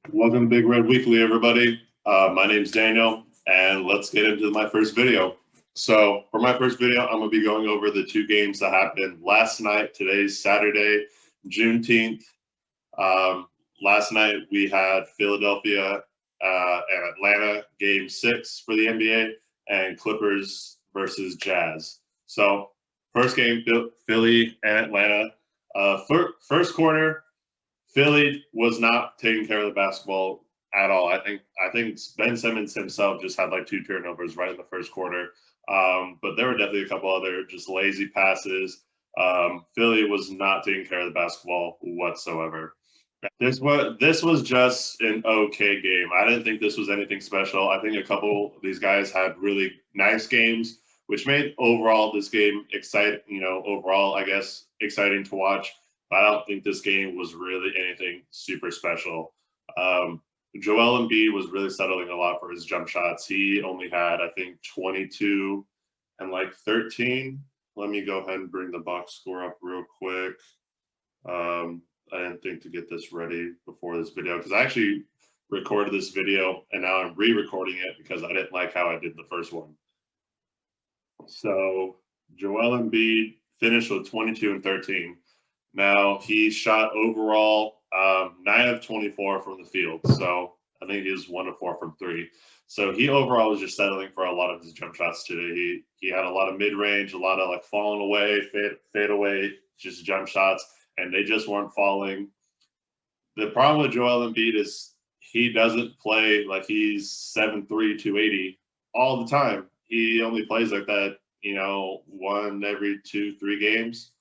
Welcome to Big Red Weekly, everybody. My name's Daniel, and let's get into my first video. So, for my first video, I'm going to be going over the two games that happened last night. Today's Saturday, Juneteenth. Um, Last night, we had Philadelphia and Atlanta game 6 for the NBA, and Clippers versus Jazz. So, first game, Philly and Atlanta. First quarter, Philly was not taking care of the basketball at all. I think Ben Simmons himself just had like two turnovers right in the first quarter. But there were definitely a couple other just lazy passes. Philly was not taking care of the basketball whatsoever. This was just an okay game. I didn't think this was anything special. I think a couple of these guys had really nice games, which made overall this game exciting. Overall, I guess exciting to watch. But I don't think this game was really anything super special. Joel Embiid was really settling a lot for his jump shots. He only had, I think, 22 and like 13. Let me go ahead and bring the box score up real quick. I didn't think to get this ready before this video because I actually recorded this video and now I'm re-recording it because I didn't like how I did the first one. So Joel Embiid finished with 22 and 13. Now he shot overall 9 of 24 from the field. So I think he was 1 of 4 from 3. So he overall was just settling for a lot of his jump shots today. He had a lot of mid range, a lot of like falling away, fade away, just jump shots, and they just weren't falling. The problem with Joel Embiid is he doesn't play like he's 7'3", 280 all the time. He only plays like that, one every 2-3 games.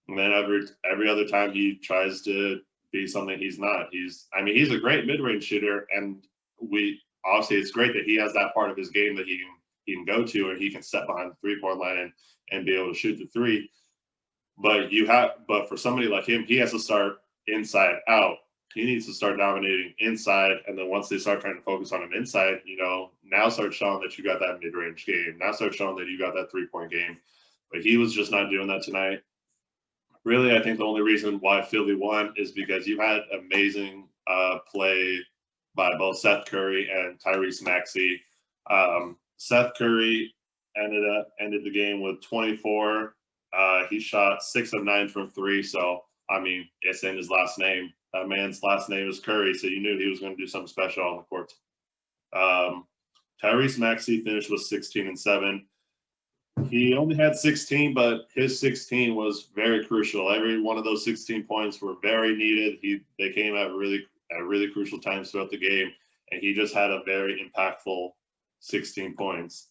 And then every other time he tries to be something he's not. He's a great mid-range shooter, and we obviously it's great that he has that part of his game that he can go to, and he can step behind the 3-point line and be able to shoot the three. But for somebody like him, he has to start inside out. He needs to start dominating inside, and then once they start trying to focus on an inside, now start showing that you got that mid-range game. Now start showing that you got that 3-point game. But he was just not doing that tonight. Really, I think the only reason why Philly won is because you had amazing play by both Seth Curry and Tyrese Maxey. Seth Curry ended the game with 24. He shot 6 of 9 from 3. So it's in his last name. That man's last name is Curry, so you knew he was going to do something special on the court. Tyrese Maxey finished with 16 and 7. He only had 16, but his 16 was very crucial. Every one of those 16 points were very needed. They came at really crucial times throughout the game, and he just had a very impactful 16 points.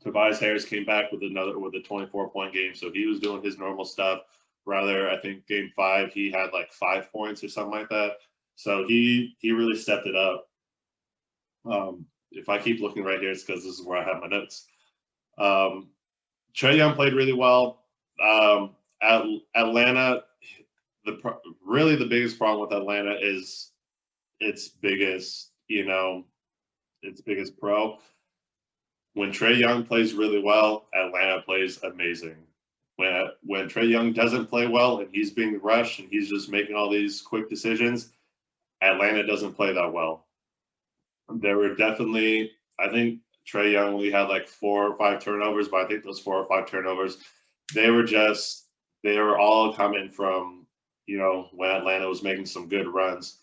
Tobias Harris came back with a 24-point game, so he was doing his normal stuff. Rather, I think game 5 he had like 5 points or something like that. So he really stepped it up. If I keep looking right here, it's because this is where I have my notes. Trae Young played really well. Atlanta, the biggest problem with Atlanta is its biggest pro. When Trae Young plays really well, Atlanta plays amazing. When Trae Young doesn't play well and he's being rushed and he's just making all these quick decisions, Atlanta doesn't play that well. There were definitely, I think Trae Young only had like 4 or 5 turnovers, but I think those 4 or 5 turnovers, they were all coming from, when Atlanta was making some good runs.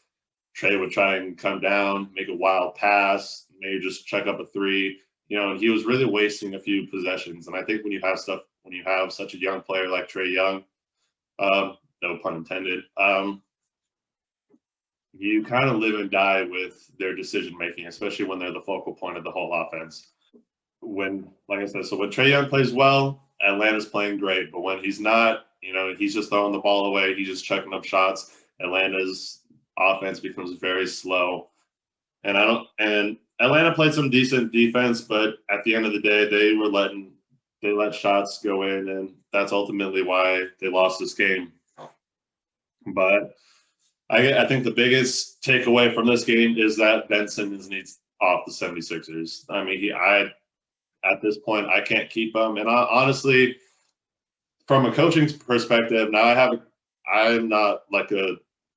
Trae would try and come down, make a wild pass, maybe just check up a 3. He was really wasting a few possessions. And I think when you have such a young player like Trae Young, no pun intended, you kind of live and die with their decision making, especially when they're the focal point of the whole offense. Like I said, so when Trae Young plays well, Atlanta's playing great. But when he's not, he's just throwing the ball away, he's just chucking up shots. Atlanta's offense becomes very slow. And Atlanta played some decent defense, but at the end of the day, they let shots go in, and that's ultimately why they lost this game. But I think the biggest takeaway from this game is that Ben Simmons needs off the 76ers. At this point, I can't keep him. And honestly, from a coaching perspective, now I'm not like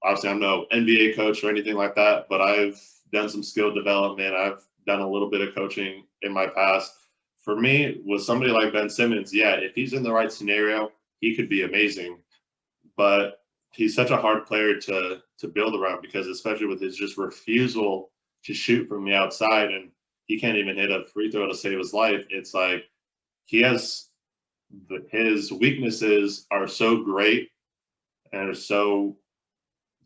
obviously I'm no NBA coach or anything like that, but I've done some skill development. I've done a little bit of coaching in my past. For me, with somebody like Ben Simmons, yeah, if he's in the right scenario, he could be amazing. But he's such a hard player to build around because especially with his just refusal to shoot from the outside and he can't even hit a free throw to save his life. It's like he has his weaknesses are so great and are so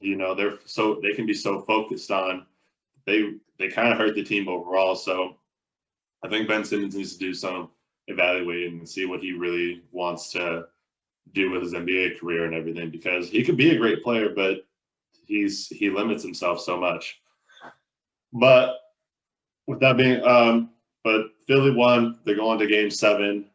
they can be so focused on they kind of hurt the team overall. So I think Ben Simmons needs to do some evaluating and see what he really wants to do with his NBA career and everything because he could be a great player, but he limits himself so much. But with that being, but Philly won. They're going to Game 7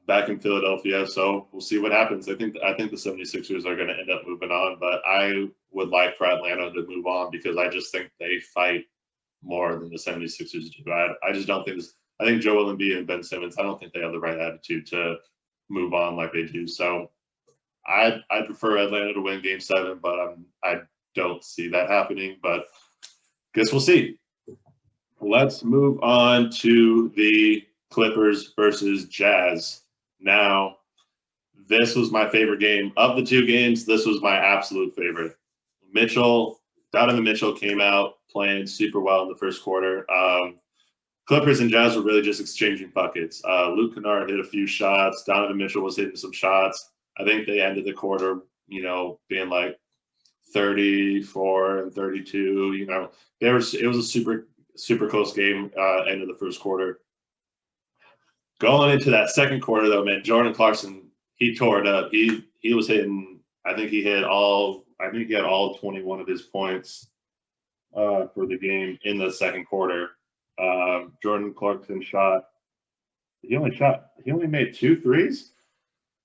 back in Philadelphia, so we'll see what happens. I think the 76ers are going to end up moving on, but I would like for Atlanta to move on because I just think they fight more than the 76ers do. I just don't think this. I think Joel Embiid and Ben Simmons, I don't think they have the right attitude to move on like they do. So I prefer Atlanta to win Game 7, but I don't see that happening. But guess we'll see. Let's move on to the Clippers versus Jazz. Now, this was my favorite game. Of the two games, this was my absolute favorite. Donovan Mitchell came out playing super well in the first quarter. Clippers and Jazz were really just exchanging buckets. Luke Kennard hit a few shots. Donovan Mitchell was hitting some shots. I think they ended the quarter, being like 34 and 32. It was a super close game. End of the first quarter. Going into that second quarter, though, man, Jordan Clarkson, he tore it up. He was hitting. I think he had all 21 of his points for the game in the second quarter. Jordan Clarkson shot. He only made 2 threes.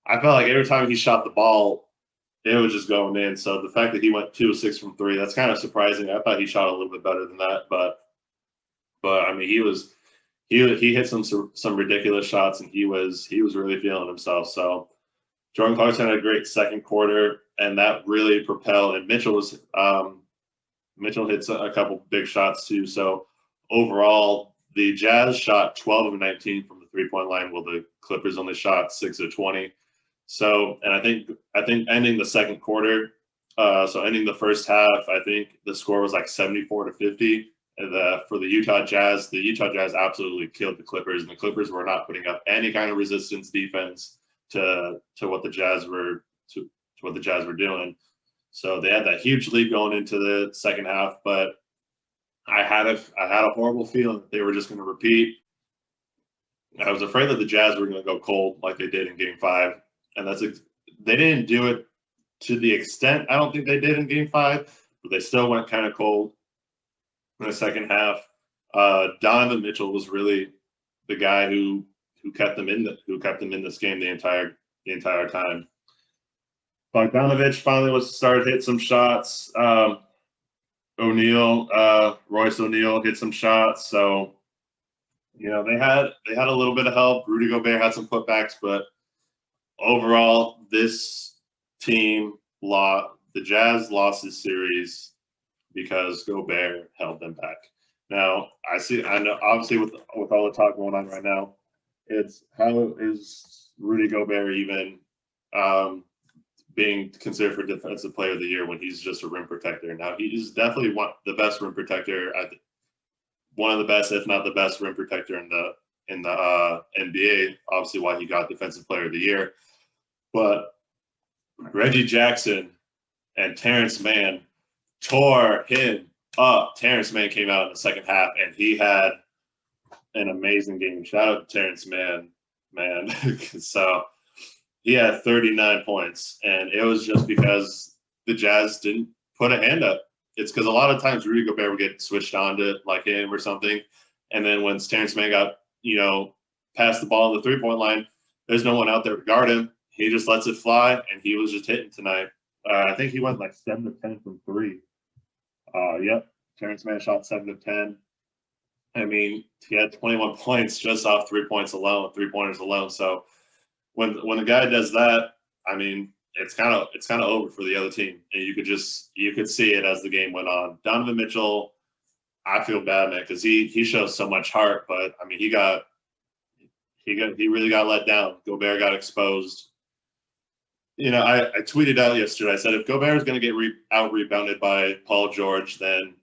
I felt like every time he shot the ball, it was just going in. So the fact that he went 2 of 6 from 3, that's kind of surprising. I thought he shot a little bit better than that, but I mean, he hit some ridiculous shots, and he was really feeling himself. So Jordan Clarkson had a great second quarter, and that really propelled. And Mitchell hits a couple big shots too. So overall, the Jazz shot 12 of 19 from the 3-point line, while the Clippers only shot 6 of 20. So, and I think ending the second quarter, so ending the first half, I think the score was like 74-50. And for the Utah Jazz absolutely killed the Clippers, and the Clippers were not putting up any kind of resistance defense to what the Jazz were doing. So they had that huge lead going into the second half, but I had a horrible feeling that they were just going to repeat. I was afraid that the Jazz were going to go cold like they did in Game 5, and they didn't do it to the extent I don't think they did in Game 5, but they still went kind of cold in the second half. Donovan Mitchell was really the guy who kept them in this game the entire time. Bogdanovich finally started hitting some shots. Royce O'Neal hit some shots. So, they had a little bit of help. Rudy Gobert had some putbacks, but overall, this team the Jazz lost this series because Gobert held them back. Now, I know obviously with all the talk going on right now, it's how is Rudy Gobert even being considered for Defensive Player of the Year when he's just a rim protector? Now, he's definitely the best rim protector, one of the best, if not the best rim protector in the NBA. Obviously, why he got Defensive Player of the Year. But Reggie Jackson and Terrence Mann tore him up. Terrence Mann came out in the second half, and he had an amazing game. Shout out to Terrence Mann, man. So he had 39 points, and it was just because the Jazz didn't put a hand up. It's because a lot of times Rudy Gobert would get switched on to like him or something, and then when Terrence Mann got past the ball on the 3-point line, there's no one out there to guard him. He just lets it fly, and he was just hitting tonight. I think he went like 7 of 10 from 3. Yep, Terrence Mann shot 7 of 10. I mean, he had 21 points just off 3 pointers alone. So when the guy does that, I mean, it's kind of over for the other team, and you could see it as the game went on. Donovan Mitchell, I feel bad, man, because he shows so much heart, but I mean he really got let down. Gobert got exposed. You know, I tweeted out yesterday. I said if Gobert is going to get out rebounded by Paul George, then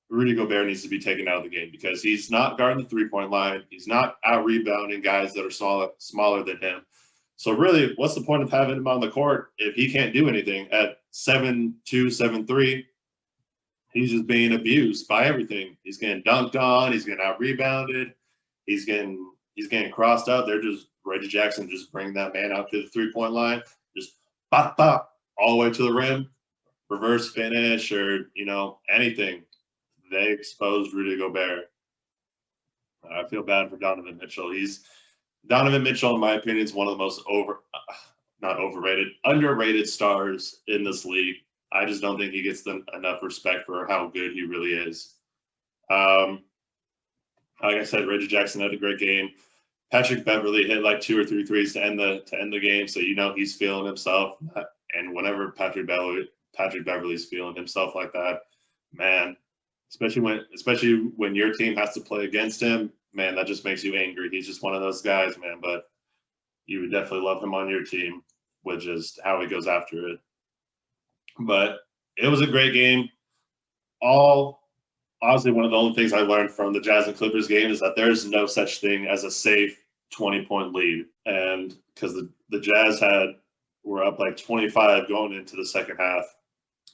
Rudy Gobert needs to be taken out of the game because he's not guarding the 3-point line. He's not out rebounding guys that are smaller than him. So really, what's the point of having him on the court if he can't do anything at 7'2", 7'3"? He's just being abused by everything. He's getting dunked on. He's getting out rebounded. He's getting crossed out. They're just Reggie Jackson just bring that man out to the 3-point line, just bop bop all the way to the rim, reverse finish or anything. They exposed Rudy Gobert. I feel bad for Donovan Mitchell. Donovan Mitchell, in my opinion, is one of the most underrated stars in this league. I just don't think he gets enough respect for how good he really is. Like I said, Reggie Jackson had a great game. Patrick Beverley hit like 2 or 3 threes to end the game, so he's feeling himself. And whenever Patrick Beverley's feeling himself like that, man, especially when your team has to play against him, man, that just makes you angry. He's just one of those guys, man. But you would definitely love him on your team with just how he goes after it. But it was a great game. Honestly, one of the only things I learned from the Jazz and Clippers game is that there's no such thing as a safe 20-point lead. And because the Jazz were up like 25 going into the second half.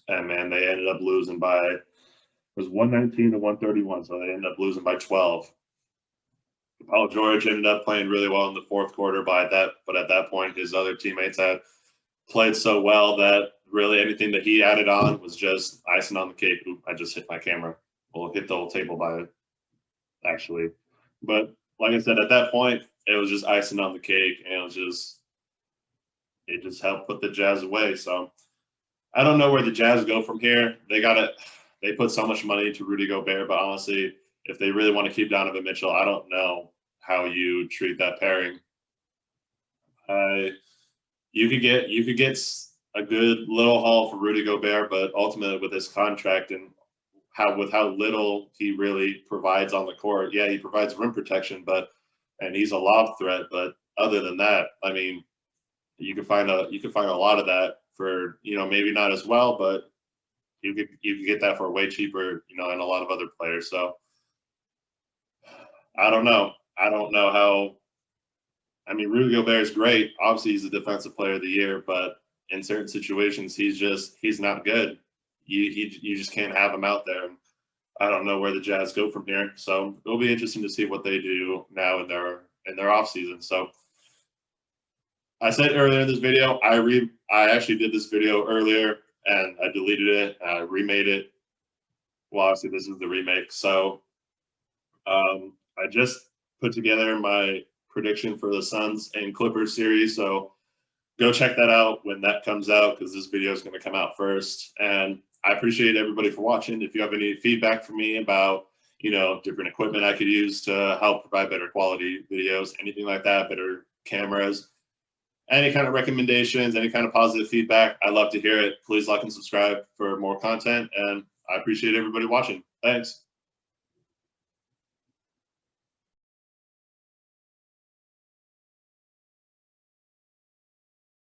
And, man, they ended up losing by – it was 119 to 131, so they ended up losing by 12. Paul George ended up playing really well in the fourth quarter, but at that point, his other teammates had played so well that really anything that he added on was just icing on the cake. Oop, I just hit my camera. We'll hit the whole table by it, actually. But like I said, at that point, it was just icing on the cake, and it just helped put the Jazz away. So I don't know where the Jazz go from here. They put so much money into Rudy Gobert, but honestly, if they really want to keep Donovan Mitchell, I don't know how you treat that pairing. You could get a good little haul for Rudy Gobert, but ultimately with his contract and how little he really provides on the court, yeah, he provides rim protection, and he's a lob threat. But other than that, I mean, you can find a lot of that for maybe not as well, but you could get that for way cheaper, and a lot of other players. So I don't know. I don't know how. I mean, Rudy Gobert is great. Obviously, he's a defensive player of the year, but in certain situations, he's not good. You just can't have him out there. I don't know where the Jazz go from here. So it'll be interesting to see what they do now in their offseason. So I said earlier in this video, I actually did this video earlier and I deleted it. I remade it. Well, obviously this is the remake. So I just put together my prediction for the Suns and Clippers series. So go check that out when that comes out, because this video is going to come out first. And I appreciate everybody for watching. If you have any feedback for me about, different equipment I could use to help provide better quality videos, anything like that, better cameras, any kind of recommendations, any kind of positive feedback, I'd love to hear it. Please like and subscribe for more content. And I appreciate everybody watching. Thanks.